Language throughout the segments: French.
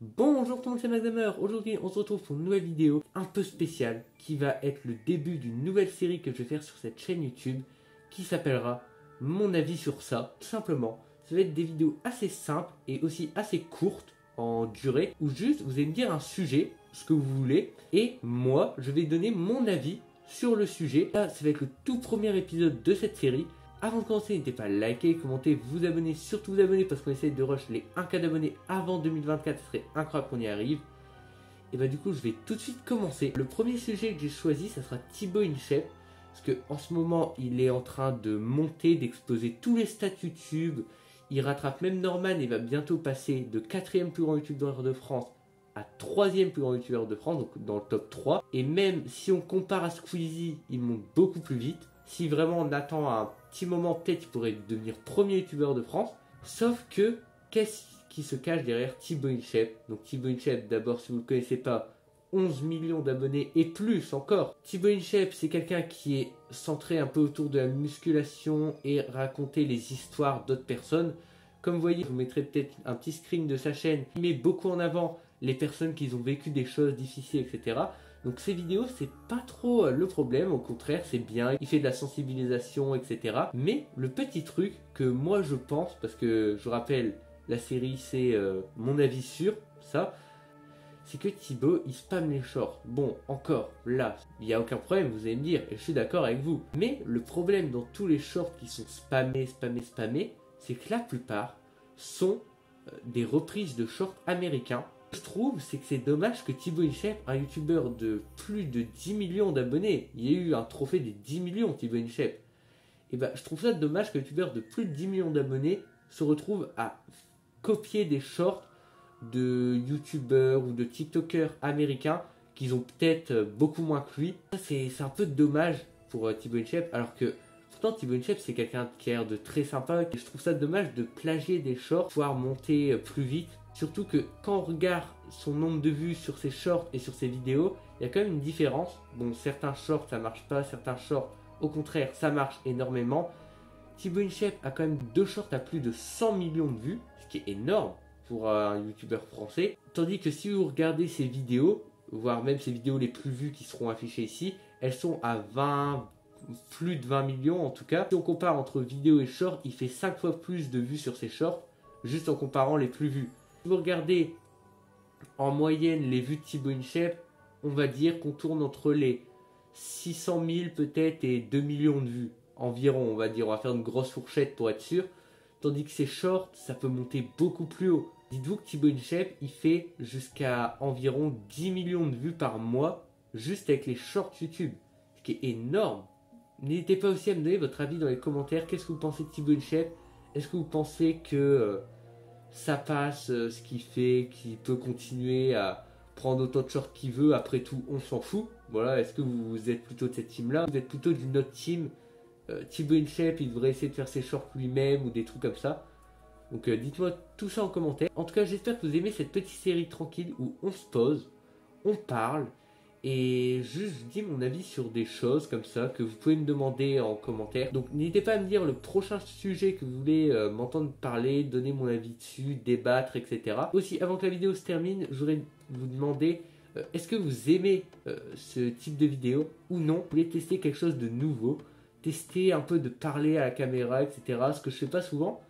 Bonjour tout le monde, c'est Maxhammer. Aujourd'hui on se retrouve pour une nouvelle vidéo un peu spéciale qui va être le début d'une nouvelle série que je vais faire sur cette chaîne YouTube qui s'appellera Mon avis sur ça. Tout simplement, ça va être des vidéos assez simples et aussi assez courtes en durée où juste vous allez me dire un sujet, ce que vous voulez, et moi je vais donner mon avis sur le sujet. Là, ça va être le tout premier épisode de cette série. Avant de commencer, n'hésitez pas à liker, commenter, vous abonner, surtout vous abonner parce qu'on essaie de rush les 1K d'abonnés avant 2024, ce serait incroyable qu'on y arrive. Et bah du coup, je vais tout de suite commencer. Le premier sujet que j'ai choisi, ça sera Thibaut InShape, parce que en ce moment, il est en train de monter, d'exploser tous les stats YouTube. Il rattrape même Norman et va bientôt passer de 4e plus grand youtubeur de France à 3e plus grand youtubeur de France, donc dans le top 3. Et même si on compare à Squeezie, il monte beaucoup plus vite. Si vraiment on attend un petit moment, peut-être il pourrait devenir premier youtubeur de France. Sauf que, qu'est-ce qui se cache derrière Thibaut InShape? Donc Thibaut InShape, d'abord, si vous ne le connaissez pas, 11 millions d'abonnés et plus encore. Thibaut InShape, c'est quelqu'un qui est centré un peu autour de la musculation et raconter les histoires d'autres personnes. Comme vous voyez, je vous mettrai peut-être un petit screen de sa chaîne. Il met beaucoup en avant les personnes qui ont vécu des choses difficiles, etc. Donc ces vidéos, c'est pas trop le problème, au contraire, c'est bien, il fait de la sensibilisation, etc. Mais le petit truc que moi je pense, parce que je rappelle, la série c'est mon avis sur ça, c'est que Thibaut, il spamme les shorts. Bon, encore, là, il n'y a aucun problème, vous allez me dire, et je suis d'accord avec vous. Mais le problème dans tous les shorts qui sont spammés, c'est que la plupart sont des reprises de shorts américains. Ce que je trouve, c'est que c'est dommage que Thibaut InShape, un youtubeur de plus de 10 millions d'abonnés, il y a eu un trophée des 10 millions Thibaut InShape, et bah je trouve ça dommage qu'un youtubeur de plus de 10 millions d'abonnés se retrouve à copier des shorts de youtubeurs ou de tiktokers américains qui ont peut-être beaucoup moins que lui. C'est un peu dommage pour Thibaut InShape, alors que pourtant Thibaut InShape c'est quelqu'un qui a l'air de très sympa, et je trouve ça dommage de plagier des shorts, pouvoir monter plus vite. Surtout que quand on regarde son nombre de vues sur ses shorts et sur ses vidéos, il y a quand même une différence. Bon, certains shorts ça marche pas, certains shorts au contraire ça marche énormément. Thibaut InShape a quand même 2 shorts à plus de 100 millions de vues, ce qui est énorme pour un youtubeur français. Tandis que si vous regardez ses vidéos, voire même ses vidéos les plus vues qui seront affichées ici, elles sont à 20, plus de 20 millions en tout cas. Si on compare entre vidéos et shorts, il fait 5 fois plus de vues sur ses shorts, juste en comparant les plus vus. Si vous regardez en moyenne les vues de Thibaut InShape, on va dire qu'on tourne entre les 600 000 peut-être et 2 millions de vues environ, on va dire. On va faire une grosse fourchette pour être sûr. Tandis que ses shorts, ça peut monter beaucoup plus haut. Dites-vous que Thibaut InShape, il fait jusqu'à environ 10 millions de vues par mois juste avec les shorts YouTube, ce qui est énorme. N'hésitez pas aussi à me donner votre avis dans les commentaires. Qu'est-ce que vous pensez de Thibaut InShape? Est-ce que vous pensez que ça passe ce qu'il fait, qu'il peut continuer à prendre autant de shorts qu'il veut, après tout on s'en fout? Voilà, est-ce que vous êtes plutôt de cette team là? Vous êtes plutôt d'une autre team, Thibaut InShape il devrait essayer de faire ses shorts lui-même ou des trucs comme ça? Donc dites-moi tout ça en commentaire. En tout cas j'espère que vous aimez cette petite série tranquille où on se pose, on parle et juste je dis mon avis sur des choses comme ça que vous pouvez me demander en commentaire. Donc n'hésitez pas à me dire le prochain sujet que vous voulez m'entendre parler, donner mon avis dessus, débattre, etc. Aussi, avant que la vidéo se termine, je voudrais vous demander est-ce que vous aimez ce type de vidéo ou non? Vous voulez tester quelque chose de nouveau, tester un peu de parler à la caméra, etc. Ce que je fais pas souvent,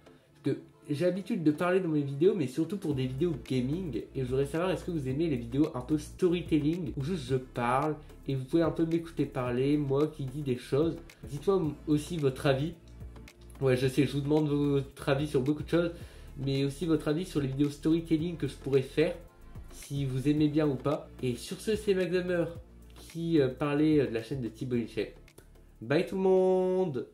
parce que j'ai l'habitude de parler dans mes vidéos, mais surtout pour des vidéos gaming. Et je voudrais savoir, est-ce que vous aimez les vidéos un peu storytelling, où juste je parle, et vous pouvez un peu m'écouter parler, moi qui dis des choses. Dites-moi aussi votre avis. Ouais, je sais, je vous demande votre avis sur beaucoup de choses, mais aussi votre avis sur les vidéos storytelling que je pourrais faire, si vous aimez bien ou pas. Et sur ce, c'est Maxhammer qui parlait de la chaîne de Thibaut InShape. Bye tout le monde!